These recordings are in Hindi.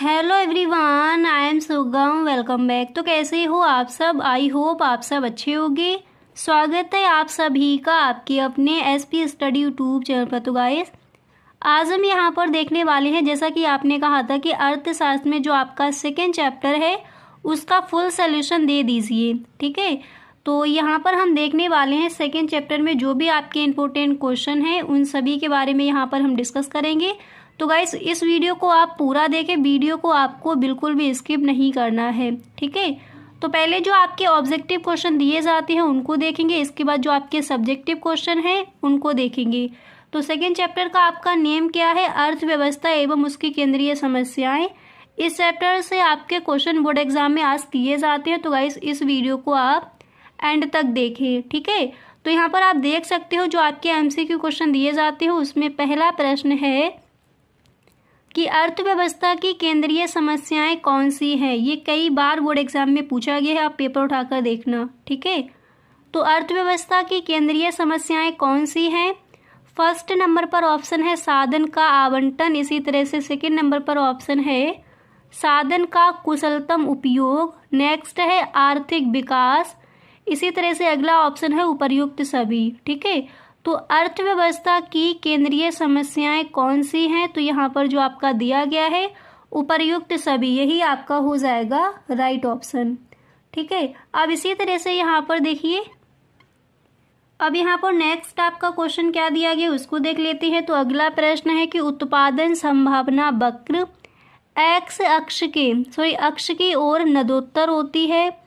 हेलो एवरीवन, आई एम सुगम। Welcome back. तो कैसे हो आप सब? आई होप आप सब अच्छे होंगे। स्वागत है आप सभी का आपके अपने एसपी स्टडी यूट्यूब चैनल पर। तो गाइस, आज हम यहाँ पर देखने वाले हैं, जैसा कि आपने कहा था कि अर्थशास्त्र में जो आपका सेकेंड चैप्टर है उसका फुल सोल्यूशन दे दीजिए। ठीक है, तो यहाँ पर हम देखने वाले हैं सेकेंड चैप्टर में जो भी आपके इम्पोर्टेंट क्वेश्चन हैं उन सभी के बारे में यहाँ पर हम डिस्कस करेंगे। तो गाइस, इस वीडियो को आप पूरा देखें, वीडियो को आपको बिल्कुल भी स्किप नहीं करना है। ठीक है, तो पहले जो आपके ऑब्जेक्टिव क्वेश्चन दिए जाते हैं उनको देखेंगे, इसके बाद जो आपके सब्जेक्टिव क्वेश्चन हैं उनको देखेंगे। तो सेकेंड चैप्टर का आपका नेम क्या है? अर्थव्यवस्था एवं उसकी केंद्रीय समस्याएं। इस चैप्टर से आपके क्वेश्चन बोर्ड एग्जाम में आज किए जाते हैं। तो गाइस, इस वीडियो को आप एंड तक देखें। ठीक है, तो यहाँ पर आप देख सकते हो जो आपके एमसीक्यू क्वेश्चन दिए जाते हैं उसमें पहला प्रश्न है कि अर्थव्यवस्था की केंद्रीय समस्याएं कौन सी हैं। ये कई बार बोर्ड एग्जाम में पूछा गया है, आप पेपर उठाकर देखना। ठीक है, तो अर्थव्यवस्था की केंद्रीय समस्याएं कौन सी हैं? फर्स्ट नंबर पर ऑप्शन है साधन का आवंटन। इसी तरह से सेकंड नंबर पर ऑप्शन है साधन का कुशलतम उपयोग। नेक्स्ट है आर्थिक विकास। इसी तरह से अगला ऑप्शन है उपर्युक्त सभी। ठीक है, तो अर्थव्यवस्था की केंद्रीय समस्याएं कौन सी हैं? तो यहाँ पर जो आपका दिया गया है उपर्युक्त सभी, यही आपका हो जाएगा राइट ऑप्शन। ठीक है, अब इसी तरह से यहाँ पर देखिए, अब यहाँ पर नेक्स्ट आपका क्वेश्चन क्या दिया गया उसको देख लेते हैं। तो अगला प्रश्न है कि उत्पादन संभावना वक्र एक्स अक्ष की ओर नदोत्तर होती है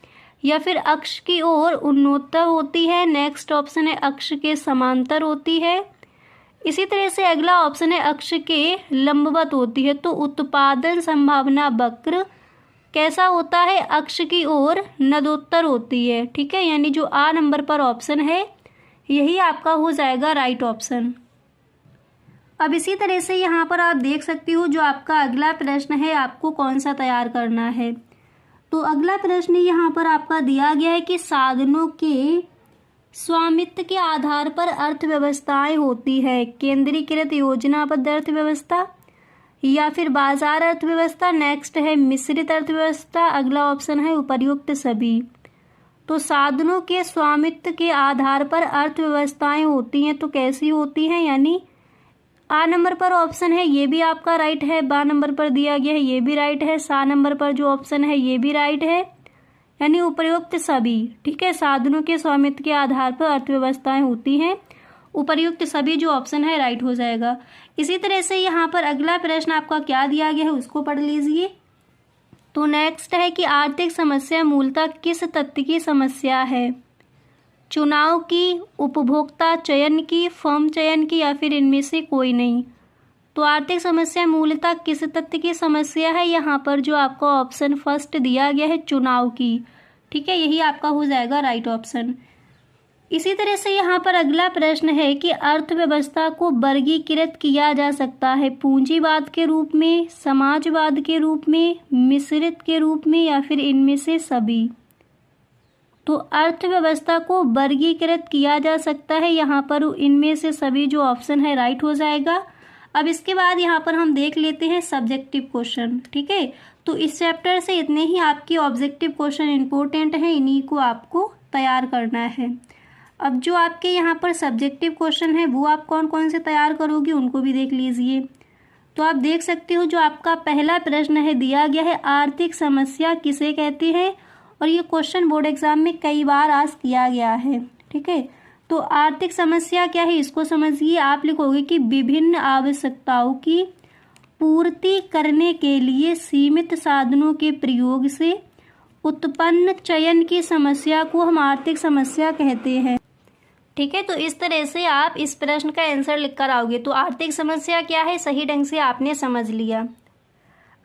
या फिर अक्ष की ओर उन्नोत्तर होती है। नेक्स्ट ऑप्शन है अक्ष के समांतर होती है। इसी तरह से अगला ऑप्शन है अक्ष के लंबवत होती है। तो उत्पादन संभावना वक्र कैसा होता है? अक्ष की ओर नदोत्तर होती है। ठीक है, यानी जो आ नंबर पर ऑप्शन है यही आपका हो जाएगा राइट ऑप्शन। अब इसी तरह से यहाँ पर आप देख सकते हो जो आपका अगला प्रश्न है आपको कौन सा तैयार करना है। तो अगला प्रश्न यहाँ पर आपका दिया गया है कि साधनों के स्वामित्व के आधार पर अर्थव्यवस्थाएं होती है। केंद्रीकृत योजनाबद्ध अर्थव्यवस्था या फिर बाजार अर्थव्यवस्था। नेक्स्ट है मिश्रित अर्थव्यवस्था। अगला ऑप्शन है उपर्युक्त सभी। तो साधनों के स्वामित्व के आधार पर अर्थव्यवस्थाएं होती हैं, तो कैसी होती हैं? यानी आ नंबर पर ऑप्शन है ये भी आपका राइट है, बा नंबर पर दिया गया है ये भी राइट है, सा नंबर पर जो ऑप्शन है ये भी राइट है, यानी उपर्युक्त सभी। ठीक है, साधनों के स्वामित्व के आधार पर अर्थव्यवस्थाएं होती हैं, उपर्युक्त सभी जो ऑप्शन है राइट हो जाएगा। इसी तरह से यहाँ पर अगला प्रश्न आपका क्या दिया गया है उसको पढ़ लीजिए। तो नेक्स्ट है कि आर्थिक समस्या मूलतः किस तथ्य की समस्या है? चुनाव की, उपभोक्ता चयन की, फर्म चयन की, या फिर इनमें से कोई नहीं। तो आर्थिक समस्या मूलतः किस तथ्य की समस्या है? यहाँ पर जो आपका ऑप्शन फर्स्ट दिया गया है चुनाव की। ठीक है, यही आपका हो जाएगा राइट ऑप्शन। इसी तरह से यहाँ पर अगला प्रश्न है कि अर्थव्यवस्था को वर्गीकृत किया जा सकता है पूंजीवाद के रूप में, समाजवाद के रूप में, मिश्रित के रूप में, या फिर इनमें से सभी। तो अर्थव्यवस्था को वर्गीकृत किया जा सकता है, यहाँ पर इनमें से सभी जो ऑप्शन है राइट हो जाएगा। अब इसके बाद यहाँ पर हम देख लेते हैं सब्जेक्टिव क्वेश्चन। ठीक है, तो इस चैप्टर से इतने ही आपके ऑब्जेक्टिव क्वेश्चन इंपॉर्टेंट हैं, इन्हीं को आपको तैयार करना है। अब जो आपके यहाँ पर सब्जेक्टिव क्वेश्चन है वो आप कौन कौन से तैयार करोगे उनको भी देख लीजिए। तो आप देख सकते हो जो आपका पहला प्रश्न है दिया गया है आर्थिक समस्या किसे कहते हैं, और ये क्वेश्चन बोर्ड एग्जाम में कई बार आज किया गया है। ठीक है, तो आर्थिक समस्या क्या है इसको समझिए। आप लिखोगे कि विभिन्न आवश्यकताओं की पूर्ति करने के लिए सीमित साधनों के प्रयोग से उत्पन्न चयन की समस्या को हम आर्थिक समस्या कहते हैं। ठीक है, तो इस तरह से आप इस प्रश्न का आंसर लिख कर आओगे। तो आर्थिक समस्या क्या है सही ढंग से आपने समझ लिया।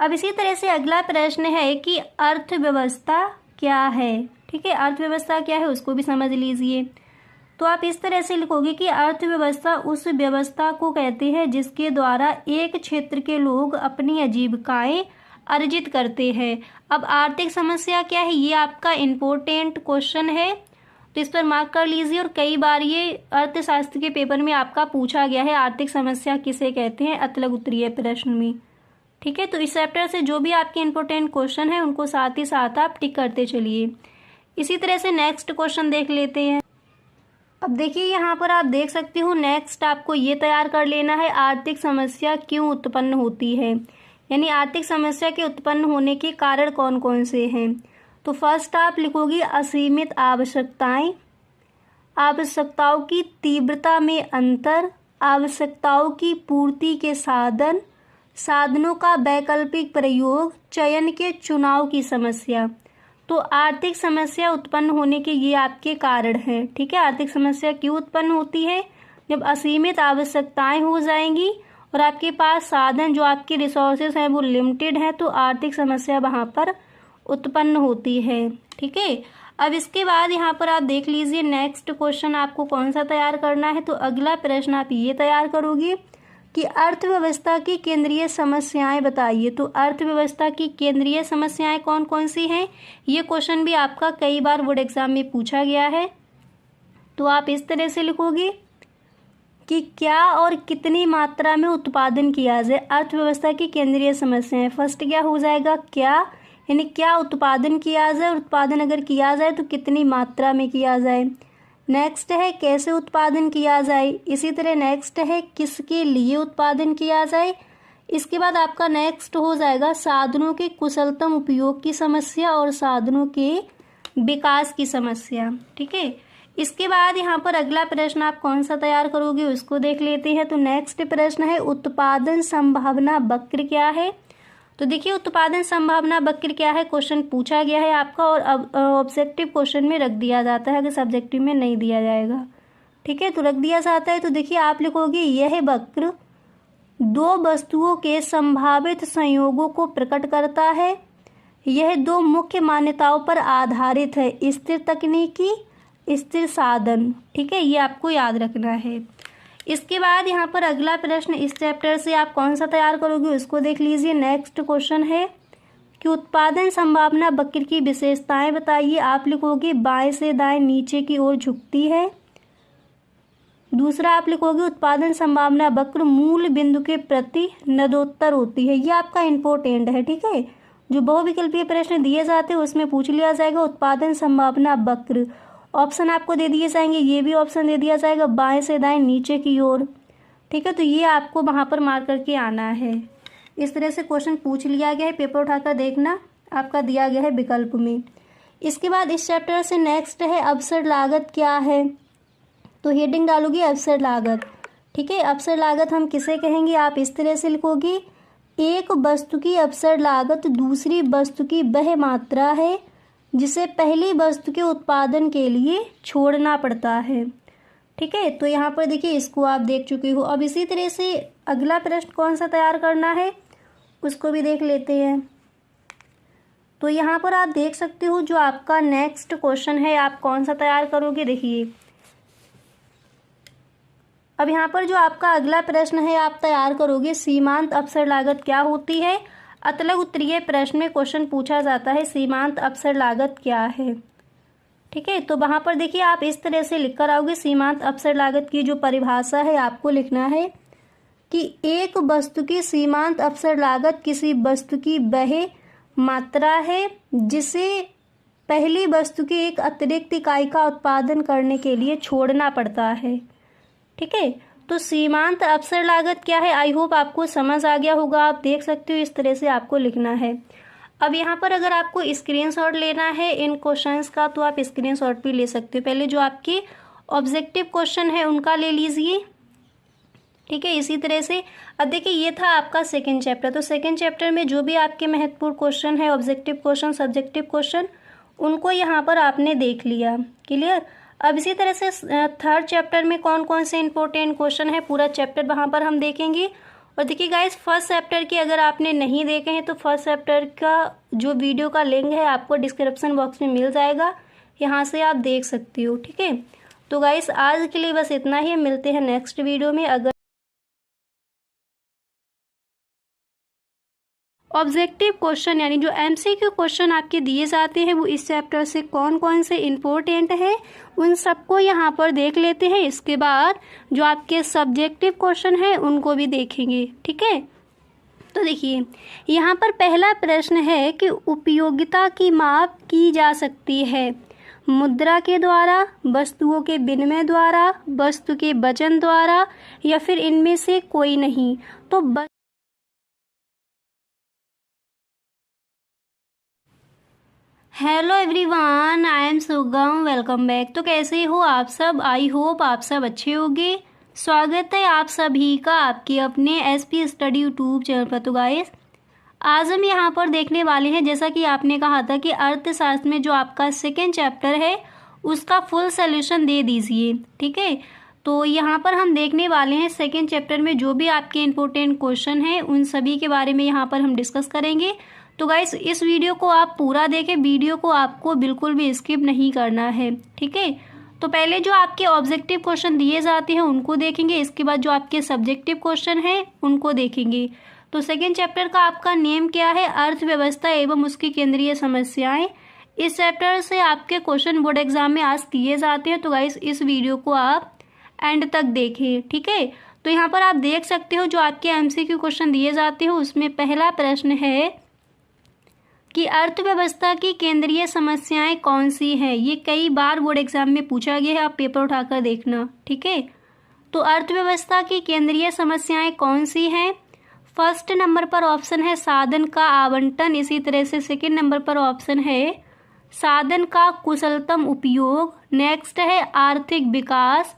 अब इसी तरह से अगला प्रश्न है कि अर्थव्यवस्था क्या है। ठीक है, अर्थव्यवस्था क्या है उसको भी समझ लीजिए। तो आप इस तरह से लिखोगे कि अर्थव्यवस्था उस व्यवस्था को कहते हैं जिसके द्वारा एक क्षेत्र के लोग अपनी आजीविकाएं अर्जित करते हैं। अब आर्थिक समस्या क्या है ये आपका इम्पोर्टेंट क्वेश्चन है, तो इस पर मार्क कर लीजिए। और कई बार ये अर्थशास्त्र के पेपर में आपका पूछा गया है आर्थिक समस्या किसे कहते हैं, अतलग उत्तरीय प्रश्न में। ठीक है, तो इस चैप्टर से जो भी आपके इंपॉर्टेंट क्वेश्चन है उनको साथ ही साथ आप टिक करते चलिए। इसी तरह से नेक्स्ट क्वेश्चन देख लेते हैं। अब देखिए यहाँ पर आप देख सकते हो, नेक्स्ट आपको ये तैयार कर लेना है, आर्थिक समस्या क्यों उत्पन्न होती है, यानी आर्थिक समस्या के उत्पन्न होने के कारण कौन कौन से हैं। तो फर्स्ट आप लिखोगी असीमित आवश्यकताएं, आवश्यकताओं की तीव्रता में अंतर, आवश्यकताओं की पूर्ति के साधन, साधनों का वैकल्पिक प्रयोग, चयन के चुनाव की समस्या। तो आर्थिक समस्या उत्पन्न होने के ये आपके कारण हैं। ठीक है, आर्थिक समस्या क्यों उत्पन्न होती है, जब असीमित आवश्यकताएं हो जाएंगी और आपके पास साधन जो आपके रिसोर्सेज हैं वो लिमिटेड हैं, तो आर्थिक समस्या वहाँ पर उत्पन्न होती है। ठीक है, अब इसके बाद यहाँ पर आप देख लीजिए नेक्स्ट क्वेश्चन आपको कौन सा तैयार करना है। तो अगला प्रश्न आप ये तैयार करोगे कि अर्थव्यवस्था की केंद्रीय समस्याएं बताइए। तो अर्थव्यवस्था की केंद्रीय समस्याएं कौन कौन सी हैं, ये क्वेश्चन भी आपका कई बार बोर्ड एग्जाम में पूछा गया है। तो आप इस तरह से लिखोगे कि क्या और कितनी मात्रा में उत्पादन किया जाए, अर्थव्यवस्था की केंद्रीय समस्याएं। फर्स्ट क्या हो जाएगा, क्या, यानी क्या उत्पादन किया जाए, उत्पादन अगर किया जाए तो कितनी मात्रा में किया जाए। नेक्स्ट है कैसे उत्पादन किया जाए। इसी तरह नेक्स्ट है किसके लिए उत्पादन किया जाए। इसके बाद आपका नेक्स्ट हो जाएगा साधनों के कुशलतम उपयोग की समस्या और साधनों के विकास की समस्या। ठीक है, इसके बाद यहाँ पर अगला प्रश्न आप कौन सा तैयार करोगे उसको देख लेते हैं। तो नेक्स्ट प्रश्न है उत्पादन संभावना वक्र क्या है। तो देखिए उत्पादन संभावना वक्र क्या है, क्वेश्चन पूछा गया है आपका और अब ऑब्जेक्टिव क्वेश्चन में रख दिया जाता है, अगर सब्जेक्टिव में नहीं दिया जाएगा। ठीक है, तो रख दिया जाता है। तो देखिए आप लिखोगे यह वक्र दो वस्तुओं के संभावित संयोगों को प्रकट करता है। यह दो मुख्य मान्यताओं पर आधारित है, स्थिर तकनीकी, स्थिर साधन। ठीक है, ये आपको याद रखना है। इसके बाद यहाँ पर अगला प्रश्न इस चैप्टर से आप कौन सा तैयार करोगे उसको देख लीजिए। नेक्स्ट क्वेश्चन है कि उत्पादन संभावना वक्र की विशेषताएं बताइए। आप लिखोगे बाएं से दाएं नीचे की ओर झुकती है। दूसरा आप लिखोगे उत्पादन संभावना वक्र मूल बिंदु के प्रति नदोत्तर होती है। ये आपका इंपॉर्टेंट है। ठीक है, जो बहुविकल्पीय प्रश्न दिए जाते हैं उसमें पूछ लिया जाएगा उत्पादन संभावना वक्र। ऑप्शन आपको दे दिए जाएंगे, ये भी ऑप्शन दे दिया जाएगा बाएं से दाएं नीचे की ओर। ठीक है, तो ये आपको वहाँ पर मार्क करके आना है। इस तरह से क्वेश्चन पूछ लिया गया है, पेपर उठाकर देखना, आपका दिया गया है विकल्प में। इसके बाद इस चैप्टर से नेक्स्ट है अवसर लागत क्या है। तो हेडिंग डालोगी अवसर लागत। ठीक है, अवसर लागत हम किसे कहेंगे, आप इस तरह से लिखोगी एक वस्तु की अवसर लागत दूसरी वस्तु की वह मात्रा है जिसे पहली वस्तु के उत्पादन के लिए छोड़ना पड़ता है। ठीक है, तो यहाँ पर देखिए इसको आप देख चुके हो। अब इसी तरह से अगला प्रश्न कौन सा तैयार करना है उसको भी देख लेते हैं। तो यहाँ पर आप देख सकते हो जो आपका नेक्स्ट क्वेश्चन है आप कौन सा तैयार करोगे। देखिए अब यहाँ पर जो आपका अगला प्रश्न है आप तैयार करोगे सीमांत अवसर लागत क्या होती है। अतलग उत्तरीय प्रश्न में क्वेश्चन पूछा जाता है सीमांत अवसर लागत क्या है। ठीक है, तो वहाँ पर देखिए आप इस तरह से लिख कर आओगे सीमांत अवसर लागत की जो परिभाषा है आपको लिखना है कि एक वस्तु की सीमांत अवसर लागत किसी वस्तु की वह मात्रा है जिसे पहली वस्तु की एक अतिरिक्त इकाई का उत्पादन करने के लिए छोड़ना पड़ता है। ठीक है, तो सीमांत अवसर लागत क्या है, आई होप आपको समझ आ गया होगा। आप देख सकते हो इस तरह से आपको लिखना है। अब यहाँ पर अगर आपको स्क्रीनशॉट लेना है इन क्वेश्चंस का तो आप स्क्रीनशॉट भी ले सकते हो। पहले जो आपके ऑब्जेक्टिव क्वेश्चन है उनका ले लीजिए। ठीक है, इसी तरह से अब देखिए ये था आपका सेकेंड चैप्टर। तो सेकेंड चैप्टर में जो भी आपके महत्वपूर्ण क्वेश्चन है, ऑब्जेक्टिव क्वेश्चन, सब्जेक्टिव क्वेश्चन, उनको यहाँ पर आपने देख लिया। क्लियर। अब इसी तरह से थर्ड चैप्टर में कौन कौन से इंपॉर्टेंट क्वेश्चन है पूरा चैप्टर वहाँ पर हम देखेंगे। और देखिए गाइस फर्स्ट चैप्टर की अगर आपने नहीं देखे हैं तो फर्स्ट चैप्टर का जो वीडियो का लिंक है आपको डिस्क्रिप्शन बॉक्स में मिल जाएगा, यहाँ से आप देख सकती हो। ठीक है, तो गाइस आज के लिए बस इतना ही, मिलते हैं नेक्स्ट वीडियो में। अगर ऑब्जेक्टिव क्वेश्चन यानी जो एमसीक्यू क्वेश्चन आपके दिए जाते हैं वो इस चैप्टर से कौन कौन से इम्पोर्टेंट है उन सबको यहाँ पर देख लेते हैं। इसके बाद जो आपके सब्जेक्टिव क्वेश्चन है उनको भी देखेंगे। ठीक है। तो देखिए यहाँ पर पहला प्रश्न है कि उपयोगिता की माप की जा सकती है मुद्रा के द्वारा, वस्तुओं के विनिमय द्वारा, वस्तु के वजन द्वारा या फिर इनमें से कोई नहीं। तो हेलो एवरीवन, आई एम सुगम, वेलकम बैक। तो कैसे हो आप सब? आई होप आप सब अच्छे होंगे। स्वागत है आप सभी का आपके अपने एसपी स्टडी यूट्यूब चैनल पर। तो गाइस आज हम यहाँ पर देखने वाले हैं, जैसा कि आपने कहा था कि अर्थशास्त्र में जो आपका सेकेंड चैप्टर है उसका फुल सोल्यूशन दे दीजिए, ठीक है। तो यहाँ पर हम देखने वाले हैं सेकेंड चैप्टर में जो भी आपके इम्पोर्टेंट क्वेश्चन हैं उन सभी के बारे में यहाँ पर हम डिस्कस करेंगे। तो गाइस इस वीडियो को आप पूरा देखें, वीडियो को आपको बिल्कुल भी स्किप नहीं करना है, ठीक है। तो पहले जो आपके ऑब्जेक्टिव क्वेश्चन दिए जाते हैं उनको देखेंगे, इसके बाद जो आपके सब्जेक्टिव क्वेश्चन हैं उनको देखेंगे। तो सेकेंड चैप्टर का आपका नेम क्या है? अर्थव्यवस्था एवं उसकी केंद्रीय समस्याएं। इस चैप्टर से आपके क्वेश्चन बोर्ड एग्जाम में आज किए जाते हैं। तो गाइस इस वीडियो को आप एंड तक देखें, ठीक है। तो यहाँ पर आप देख सकते हो जो आपके एमसीक्यू क्वेश्चन दिए जाते हैं उसमें पहला प्रश्न है कि अर्थव्यवस्था की केंद्रीय समस्याएं कौन सी हैं। ये कई बार बोर्ड एग्जाम में पूछा गया है, आप पेपर उठाकर देखना, ठीक है। तो अर्थव्यवस्था की केंद्रीय समस्याएं कौन सी हैं? फर्स्ट नंबर पर ऑप्शन है साधन का आवंटन। इसी तरह से सेकंड नंबर पर ऑप्शन है साधन का कुशलतम उपयोग। नेक्स्ट है आर्थिक विकास।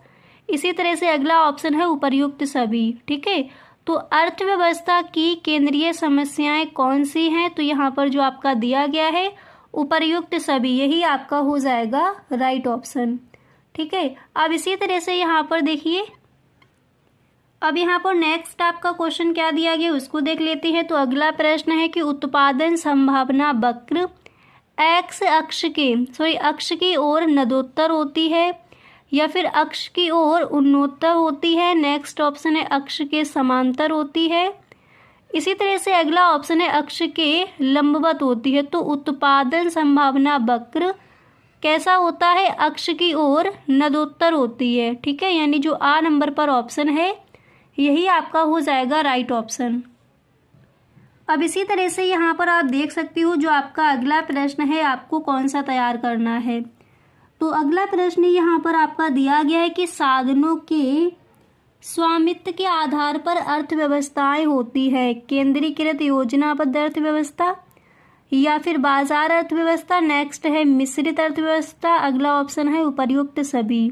इसी तरह से अगला ऑप्शन है उपर्युक्त सभी, ठीक है। तो अर्थव्यवस्था की केंद्रीय समस्याएं कौन सी हैं? तो यहाँ पर जो आपका दिया गया है उपर्युक्त सभी, यही आपका हो जाएगा राइट ऑप्शन, ठीक है। अब इसी तरह से यहाँ पर देखिए, अब यहाँ पर नेक्स्ट आपका क्वेश्चन क्या दिया गया उसको देख लेते हैं। तो अगला प्रश्न है कि उत्पादन संभावना वक्र एक्स अक्ष की ओर नदोत्तर होती है या फिर अक्ष की ओर उन्नोत्तर होती है। नेक्स्ट ऑप्शन है अक्ष के समांतर होती है। इसी तरह से अगला ऑप्शन है अक्ष के लंबवत होती है। तो उत्पादन संभावना वक्र कैसा होता है? अक्ष की ओर नदोत्तर होती है, ठीक है। यानी जो आ नंबर पर ऑप्शन है यही आपका हो जाएगा राइट ऑप्शन। अब इसी तरह से यहाँ पर आप देख सकती हो जो आपका अगला प्रश्न है आपको कौन सा तैयार करना है। तो अगला प्रश्न यहाँ पर आपका दिया गया है कि साधनों के स्वामित्व के आधार पर अर्थव्यवस्थाएं होती है केंद्रीकृत योजनाबद्ध अर्थव्यवस्था या फिर बाजार अर्थव्यवस्था। नेक्स्ट है मिश्रित अर्थव्यवस्था। अगला ऑप्शन है उपर्युक्त सभी।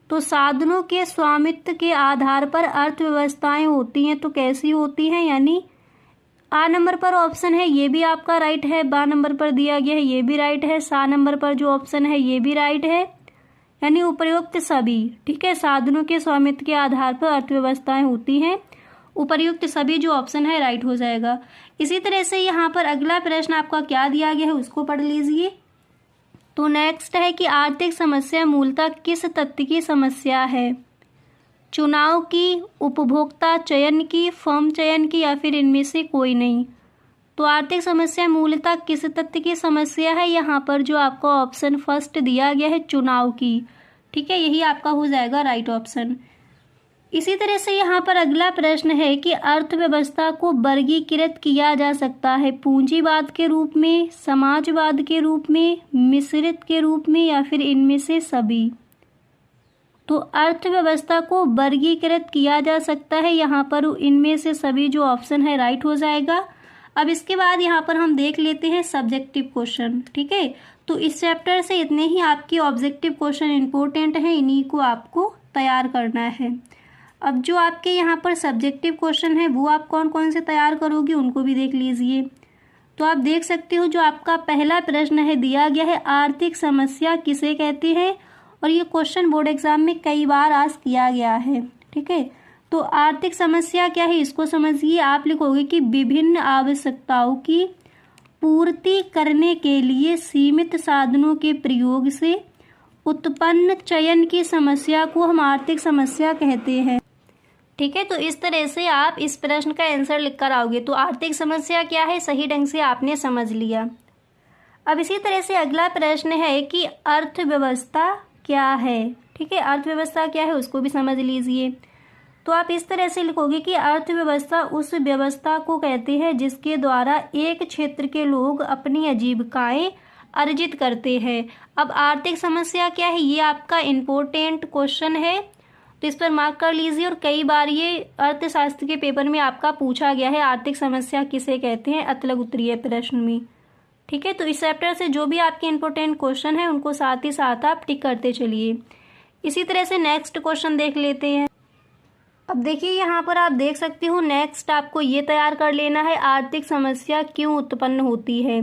तो साधनों के स्वामित्व के आधार पर अर्थव्यवस्थाएं होती हैं तो कैसी होती हैं? यानी आ नंबर पर ऑप्शन है ये भी आपका राइट है, बा नंबर पर दिया गया है ये भी राइट है, सा नंबर पर जो ऑप्शन है ये भी राइट है, यानी उपर्युक्त सभी, ठीक है। साधनों के स्वामित्व के आधार पर अर्थव्यवस्थाएं होती हैं, उपर्युक्त सभी जो ऑप्शन है राइट हो जाएगा। इसी तरह से यहाँ पर अगला प्रश्न आपका क्या दिया गया है उसको पढ़ लीजिए। तो नेक्स्ट है कि आर्थिक समस्या मूलतः किस तथ्य की समस्या है? चुनाव की, उपभोक्ता चयन की, फर्म चयन की या फिर इनमें से कोई नहीं। तो आर्थिक समस्या मूलतः किस तथ्य की समस्या है? यहाँ पर जो आपका ऑप्शन फर्स्ट दिया गया है चुनाव की, ठीक है, यही आपका हो जाएगा राइट ऑप्शन। इसी तरह से यहाँ पर अगला प्रश्न है कि अर्थव्यवस्था को वर्गीकृत किया जा सकता है पूंजीवाद के रूप में, समाजवाद के रूप में, मिश्रित के रूप में या फिर इनमें से सभी। तो अर्थव्यवस्था को वर्गीकृत किया जा सकता है, यहाँ पर इनमें से सभी जो ऑप्शन है राइट हो जाएगा। अब इसके बाद यहाँ पर हम देख लेते हैं सब्जेक्टिव क्वेश्चन, ठीक है। तो इस चैप्टर से इतने ही आपके ऑब्जेक्टिव क्वेश्चन इंपॉर्टेंट हैं, इन्हीं को आपको तैयार करना है। अब जो आपके यहाँ पर सब्जेक्टिव क्वेश्चन है वो आप कौन कौन से तैयार करोगे उनको भी देख लीजिए। तो आप देख सकते हो जो आपका पहला प्रश्न है दिया गया है आर्थिक समस्या किसे कहते हैं, और ये क्वेश्चन बोर्ड एग्जाम में कई बार आज किया गया है, ठीक है। तो आर्थिक समस्या क्या है इसको समझिए। आप लिखोगे कि विभिन्न आवश्यकताओं की पूर्ति करने के लिए सीमित साधनों के प्रयोग से उत्पन्न चयन की समस्या को हम आर्थिक समस्या कहते हैं, ठीक है। तो इस तरह से आप इस प्रश्न का आंसर लिखकर आओगे। तो आर्थिक समस्या क्या है सही ढंग से आपने समझ लिया। अब इसी तरह से अगला प्रश्न है कि अर्थव्यवस्था क्या है, ठीक है। अर्थव्यवस्था क्या है उसको भी समझ लीजिए। तो आप इस तरह से लिखोगे कि अर्थव्यवस्था उस व्यवस्था को कहते हैं जिसके द्वारा एक क्षेत्र के लोग अपनी आजीविकाएं अर्जित करते हैं। अब आर्थिक समस्या क्या है, ये आपका इम्पोर्टेंट क्वेश्चन है, तो इस पर मार्क कर लीजिए। और कई बार ये अर्थशास्त्र के पेपर में आपका पूछा गया है, आर्थिक समस्या किसे कहते हैं, अतलग उत्तरीय प्रश्न में। ठीक है, तो इस चैप्टर से जो भी आपके इम्पोर्टेंट क्वेश्चन है उनको साथ ही साथ आप टिक करते चलिए। इसी तरह से नेक्स्ट क्वेश्चन देख लेते हैं। अब देखिए यहाँ पर आप देख सकते हो, नेक्स्ट आपको ये तैयार कर लेना है, आर्थिक समस्या क्यों उत्पन्न होती है,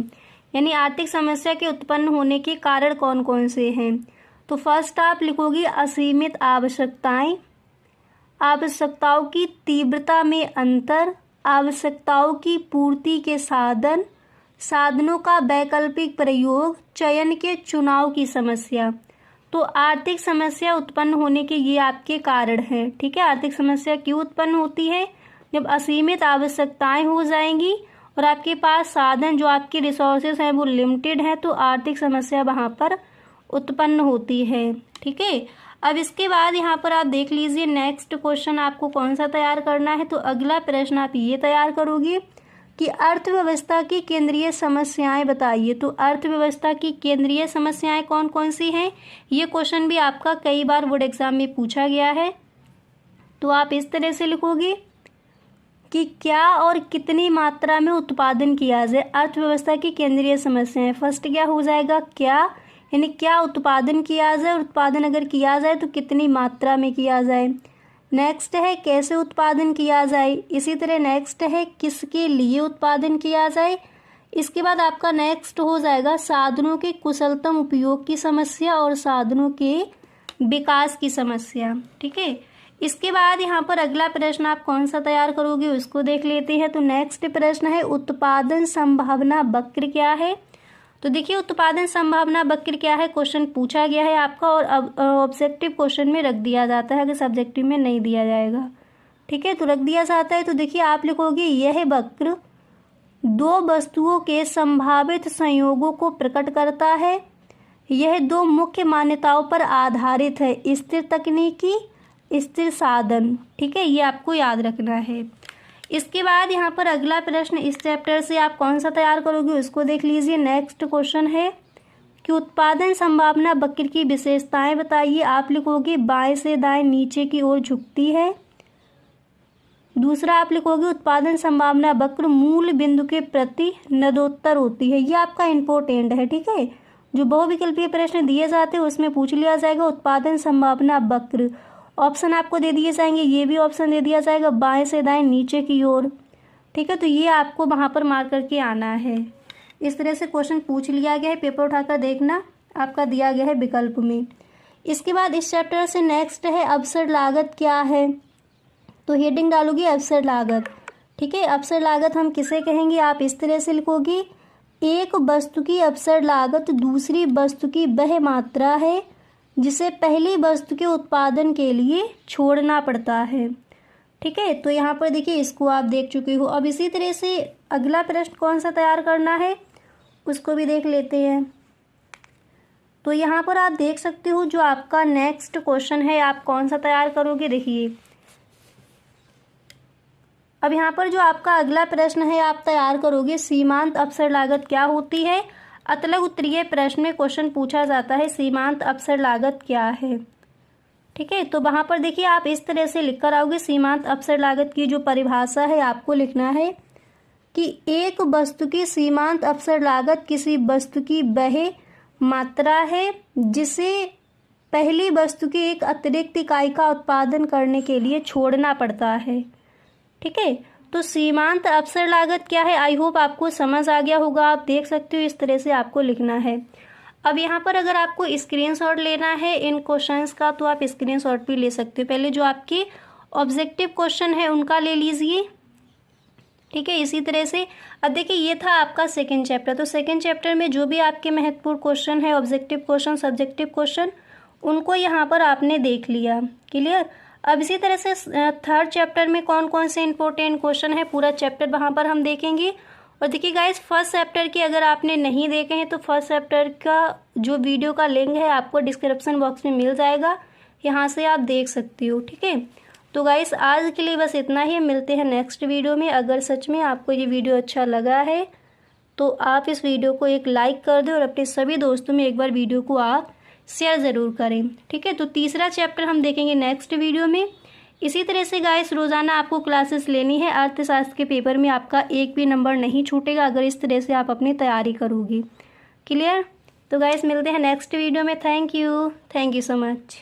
यानी आर्थिक समस्या के उत्पन्न होने के कारण कौन कौन से हैं। तो फर्स्ट आप लिखोगे असीमित आवश्यकताएं, आवश्यकताओं की तीव्रता में अंतर, आवश्यकताओं की पूर्ति के साधन, साधनों का वैकल्पिक प्रयोग, चयन के चुनाव की समस्या। तो आर्थिक समस्या उत्पन्न होने के ये आपके कारण हैं। ठीक है, आर्थिक समस्या क्यों उत्पन्न होती है, जब असीमित आवश्यकताएं हो जाएंगी और आपके पास साधन जो आपके रिसोर्सेस हैं वो लिमिटेड है, तो आर्थिक समस्या वहाँ पर उत्पन्न होती है। ठीक है, अब इसके बाद यहाँ पर आप देख लीजिए नेक्स्ट क्वेश्चन आपको कौन सा तैयार करना है। तो अगला प्रश्न आप ये तैयार करोगे कि अर्थव्यवस्था की केंद्रीय समस्याएं बताइए। तो अर्थव्यवस्था की केंद्रीय समस्याएं कौन कौन सी हैं, ये क्वेश्चन भी आपका कई बार बोर्ड एग्जाम में पूछा गया है। तो आप इस तरह से लिखोगे कि क्या और कितनी मात्रा में उत्पादन किया जाए, अर्थव्यवस्था की केंद्रीय समस्याएं। फर्स्ट क्या हो जाएगा, क्या, यानी क्या उत्पादन किया जाए, और उत्पादन अगर किया जाए तो कितनी मात्रा में किया जाए। नेक्स्ट है कैसे उत्पादन किया जाए। इसी तरह नेक्स्ट है किसके लिए उत्पादन किया जाए। इसके बाद आपका नेक्स्ट हो जाएगा साधनों के कुशलतम उपयोग की समस्या और साधनों के विकास की समस्या। ठीक है, इसके बाद यहाँ पर अगला प्रश्न आप कौन सा तैयार करोगे उसको देख लेते हैं। तो नेक्स्ट प्रश्न है उत्पादन संभावना वक्र क्या है। तो देखिए उत्पादन संभावना वक्र क्या है, क्वेश्चन पूछा गया है आपका और अब ऑब्जेक्टिव क्वेश्चन में रख दिया जाता है, अगर सब्जेक्टिव में नहीं दिया जाएगा। ठीक है, तो रख दिया जाता है। तो देखिए आप लिखोगे यह वक्र दो वस्तुओं के संभावित संयोगों को प्रकट करता है। यह दो मुख्य मान्यताओं पर आधारित है, स्थिर तकनीकी, स्थिर साधन। ठीक है, ये आपको याद रखना है। इसके बाद यहाँ पर अगला प्रश्न इस चैप्टर से आप कौन सा तैयार करोगे उसको देख लीजिए। नेक्स्ट क्वेश्चन है कि उत्पादन संभावना वक्र की विशेषताएं बताइए। आप लिखोगे बाएं से दाएं नीचे की ओर झुकती है। दूसरा आप लिखोगे उत्पादन संभावना वक्र मूल बिंदु के प्रति नदोत्तर होती है। ये आपका इम्पोर्टेंट है। ठीक है, जो बहुविकल्पीय प्रश्न दिए जाते हैं उसमें पूछ लिया जाएगा उत्पादन संभावना वक्र। ऑप्शन आपको दे दिए जाएंगे, ये भी ऑप्शन दे दिया जाएगा बाएं से दाएं नीचे की ओर। ठीक है, तो ये आपको वहाँ पर मार्क करके आना है। इस तरह से क्वेश्चन पूछ लिया गया है, पेपर उठाकर देखना, आपका दिया गया है विकल्प में। इसके बाद इस चैप्टर से नेक्स्ट है अवसर लागत क्या है। तो हेडिंग डालोगी अवसर लागत। ठीक है, अवसर लागत हम किसे कहेंगे, आप इस तरह से लिखोगी एक वस्तु की अवसर लागत दूसरी वस्तु की वह मात्रा है जिसे पहली वस्तु के उत्पादन के लिए छोड़ना पड़ता है। ठीक है, तो यहाँ पर देखिए इसको आप देख चुके हो। अब इसी तरह से अगला प्रश्न कौन सा तैयार करना है उसको भी देख लेते हैं। तो यहाँ पर आप देख सकते हो जो आपका नेक्स्ट क्वेश्चन है आप कौन सा तैयार करोगे। देखिए अब यहाँ पर जो आपका अगला प्रश्न है आप तैयार करोगे सीमांत अवसर लागत क्या होती है। अतलग उत्तरीय प्रश्न में क्वेश्चन पूछा जाता है सीमांत अवसर लागत क्या है। ठीक है, तो वहाँ पर देखिए आप इस तरह से लिख कर आओगे सीमांत अवसर लागत की जो परिभाषा है आपको लिखना है कि एक वस्तु की सीमांत अवसर लागत किसी वस्तु की वह मात्रा है जिसे पहली वस्तु की एक अतिरिक्त इकाई का उत्पादन करने के लिए छोड़ना पड़ता है। ठीक है, तो सीमांत अवसर लागत क्या है, आई होप आपको समझ आ गया होगा। आप देख सकते हो इस तरह से आपको लिखना है। अब यहाँ पर अगर आपको स्क्रीनशॉट लेना है इन क्वेश्चंस का तो आप स्क्रीनशॉट भी ले सकते हो। पहले जो आपके ऑब्जेक्टिव क्वेश्चन है उनका ले लीजिए। ठीक है, इसी तरह से अब देखिए ये था आपका सेकंड चैप्टर। तो सेकंड चैप्टर में जो भी आपके महत्वपूर्ण क्वेश्चन है ऑब्जेक्टिव क्वेश्चन सब्जेक्टिव क्वेश्चन उनको यहाँ पर आपने देख लिया। क्लियर। अब इसी तरह से थर्ड चैप्टर में कौन कौन से इंपॉर्टेंट क्वेश्चन है पूरा चैप्टर वहाँ पर हम देखेंगे। और देखिए गाइस फर्स्ट चैप्टर की अगर आपने नहीं देखे हैं तो फर्स्ट चैप्टर का जो वीडियो का लिंक है आपको डिस्क्रिप्शन बॉक्स में मिल जाएगा, यहाँ से आप देख सकते हो। ठीक है, तो गाइस आज के लिए बस इतना ही, मिलते हैं नेक्स्ट वीडियो में। अगर सच में आपको ये वीडियो अच्छा लगा है तो आप इस वीडियो को एक लाइक कर दें और अपने सभी दोस्तों में एक बार वीडियो को आप शेयर ज़रूर करें, ठीक है। तो तीसरा चैप्टर हम देखेंगे नेक्स्ट वीडियो में। इसी तरह से गाइस रोज़ाना आपको क्लासेस लेनी है। अर्थशास्त्र के पेपर में आपका एक भी नंबर नहीं छूटेगा अगर इस तरह से आप अपनी तैयारी करोगी। क्लियर? तो गाइस मिलते हैं नेक्स्ट वीडियो में। Thank you so much.